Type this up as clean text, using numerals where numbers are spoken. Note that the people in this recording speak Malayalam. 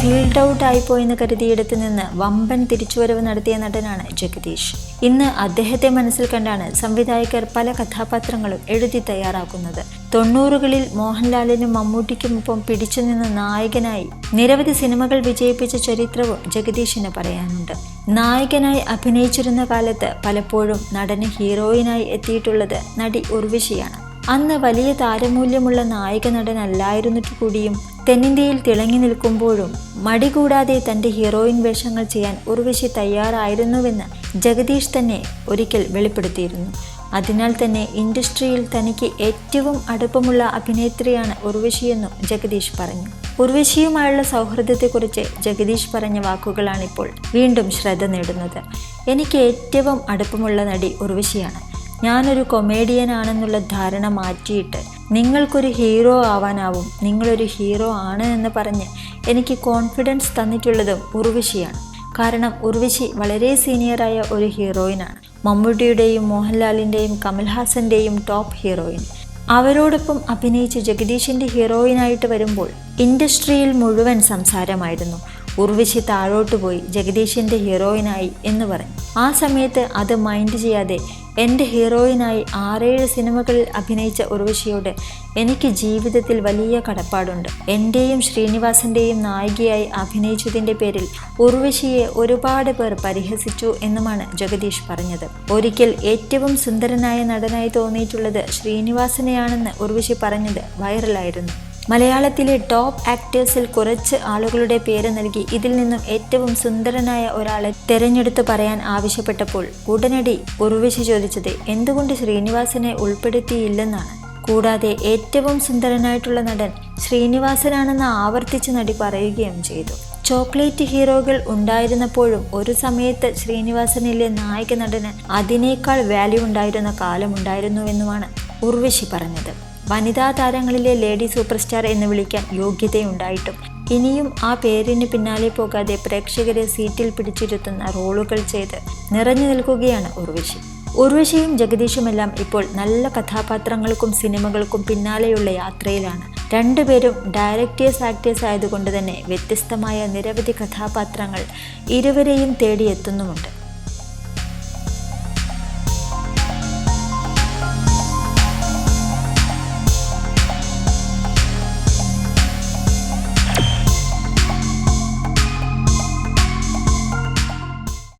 ഫീൽഡ് ഔട്ട് ആയിപ്പോയെന്ന് കരുതിയിടത്ത് നിന്ന് വമ്പൻ തിരിച്ചുവരവ് നടത്തിയ നടനാണ് ജഗദീഷ്. ഇന്ന് അദ്ദേഹത്തെ മനസ്സിൽ കണ്ടാണ് സംവിധായകർ പല കഥാപാത്രങ്ങളും എഴുതി തയ്യാറാക്കുന്നത്. 90കളിൽ മോഹൻലാലിനും മമ്മൂട്ടിക്കുമൊപ്പം പിടിച്ചുനിന്ന നായകനായി നിരവധി സിനിമകൾ വിജയിപ്പിച്ച ചരിത്രവും ജഗദീഷിന് പറയാനുണ്ട്. നായകനായി അഭിനയിച്ചിരുന്ന കാലത്ത് പലപ്പോഴും നടന് ഹീറോയിനായി എത്തിയിട്ടുള്ളത് നടി ഉർവശിയാണ്. അന്ന് വലിയ താരമൂല്യമുള്ള നായക നടനല്ലായിരുന്നിട്ട് കൂടിയും തെന്നിന്ത്യയിൽ തിളങ്ങി നിൽക്കുമ്പോഴും മടി കൂടാതെ തൻ്റെ ഹീറോയിൻ വേഷങ്ങൾ ചെയ്യാൻ ഉർവശി തയ്യാറായിരുന്നുവെന്ന് ജഗദീഷ് തന്നെ ഒരിക്കൽ വെളിപ്പെടുത്തിയിരുന്നു. അതിനാൽ തന്നെ ഇൻഡസ്ട്രിയിൽ തനിക്ക് ഏറ്റവും അടുപ്പമുള്ള അഭിനേത്രിയാണ് ഉർവശിയെന്നും ജഗദീഷ് പറഞ്ഞു. ഉർവശിയുമായുള്ള സൗഹൃദത്തെക്കുറിച്ച് ജഗദീഷ് പറഞ്ഞ വാക്കുകളാണിപ്പോൾ വീണ്ടും ശ്രദ്ധ നേടുന്നത്. എനിക്ക് ഏറ്റവും അടുപ്പമുള്ള നടി ഉർവശിയാണ്. ഞാനൊരു കൊമേഡിയനാണെന്നുള്ള ധാരണ മാറ്റിയിട്ട് നിങ്ങൾക്കൊരു ഹീറോ ആവാനാവും, നിങ്ങളൊരു ഹീറോ ആണ് എന്ന് പറഞ്ഞ് എനിക്ക് കോൺഫിഡൻസ് തന്നിട്ടുള്ളതും ഉർവശിയാണ്. കാരണം ഉർവശി വളരെ സീനിയറായ ഒരു ഹീറോയിനാണ്. മമ്മൂട്ടിയുടെയും മോഹൻലാലിൻ്റെയും കമൽഹാസൻ്റെയും ടോപ്പ് ഹീറോയിൻ. അവരോടൊപ്പം അഭിനയിച്ച് ജഗദീഷിൻ്റെ ഹീറോയിനായിട്ട് വരുമ്പോൾ ഇൻഡസ്ട്രിയിൽ മുഴുവൻ സംസാരമായിരുന്നു. ഉർവശി താഴോട്ട് പോയി ജഗദീഷിൻ്റെ ഹീറോയിനായി എന്ന് പറഞ്ഞു. ആ സമയത്ത് അത് മൈൻഡ് ചെയ്യാതെ എൻ്റെ ഹീറോയിനായി 6-7 സിനിമകളിൽ അഭിനയിച്ച ഉർവശിയോട് എനിക്ക് ജീവിതത്തിൽ വലിയ കടപ്പാടുണ്ട്. എൻ്റെയും ശ്രീനിവാസൻ്റെയും നായികയായി അഭിനയിച്ചതിൻ്റെ പേരിൽ ഉർവശിയെ ഒരുപാട് പേർ പരിഹസിച്ചു എന്നുമാണ് ജഗദീഷ് പറഞ്ഞത്. ഒരിക്കൽ ഏറ്റവും സുന്ദരനായ നടനായി തോന്നിയിട്ടുള്ളത് ശ്രീനിവാസനെയാണെന്ന് ഉർവശി പറഞ്ഞത് വൈറലായിരുന്നു. മലയാളത്തിലെ ടോപ്പ് ആക്ടേഴ്സിൽ കുറച്ച് ആളുകളുടെ പേര് നൽകി ഇതിൽ നിന്നും ഏറ്റവും സുന്ദരനായ ഒരാളെ തിരഞ്ഞെടുത്ത് പറയാൻ ആവശ്യപ്പെട്ടപ്പോൾ ഉടനടി ഉർവശി ചോദിച്ചത് എന്തുകൊണ്ട് ശ്രീനിവാസനെ ഉൾപ്പെടുത്തിയില്ലെന്നാണ്. കൂടാതെ ഏറ്റവും സുന്ദരനായിട്ടുള്ള നടൻ ശ്രീനിവാസനാണെന്ന് ആവർത്തിച്ച് നടി പറയുകയും ചെയ്തു. ചോക്ലേറ്റ് ഹീറോകൾ ഉണ്ടായിരുന്നപ്പോഴും ഒരു സമയത്ത് ശ്രീനിവാസനിലെ നായക നടന് അതിനേക്കാൾ വാല്യൂ ഉണ്ടായിരുന്ന കാലമുണ്ടായിരുന്നുവെന്നുമാണ് ഉർവശി പറഞ്ഞത്. വനിതാ താരങ്ങളിലെ ലേഡി സൂപ്പർ സ്റ്റാർ എന്ന് വിളിക്കാൻ യോഗ്യതയുണ്ടായിട്ടും ഇനിയും ആ പേരിന് പിന്നാലെ പോകാതെ പ്രേക്ഷകരെ സീറ്റിൽ പിടിച്ചിരുത്തുന്ന റോളുകൾ ചെയ്ത് നിറഞ്ഞു നിൽക്കുകയാണ് ഉർവശി. ഉർവശിയും ജഗദീഷുമെല്ലാം ഇപ്പോൾ നല്ല കഥാപാത്രങ്ങൾക്കും സിനിമകൾക്കും പിന്നാലെയുള്ള യാത്രയിലാണ്. രണ്ടുപേരും ഡയറക്ടേഴ്സ് ആക്ടേഴ്സ് ആയതുകൊണ്ട് തന്നെ വ്യത്യസ്തമായ നിരവധി കഥാപാത്രങ്ങൾ ഇരുവരെയും തേടിയെത്തുന്നുമുണ്ട്.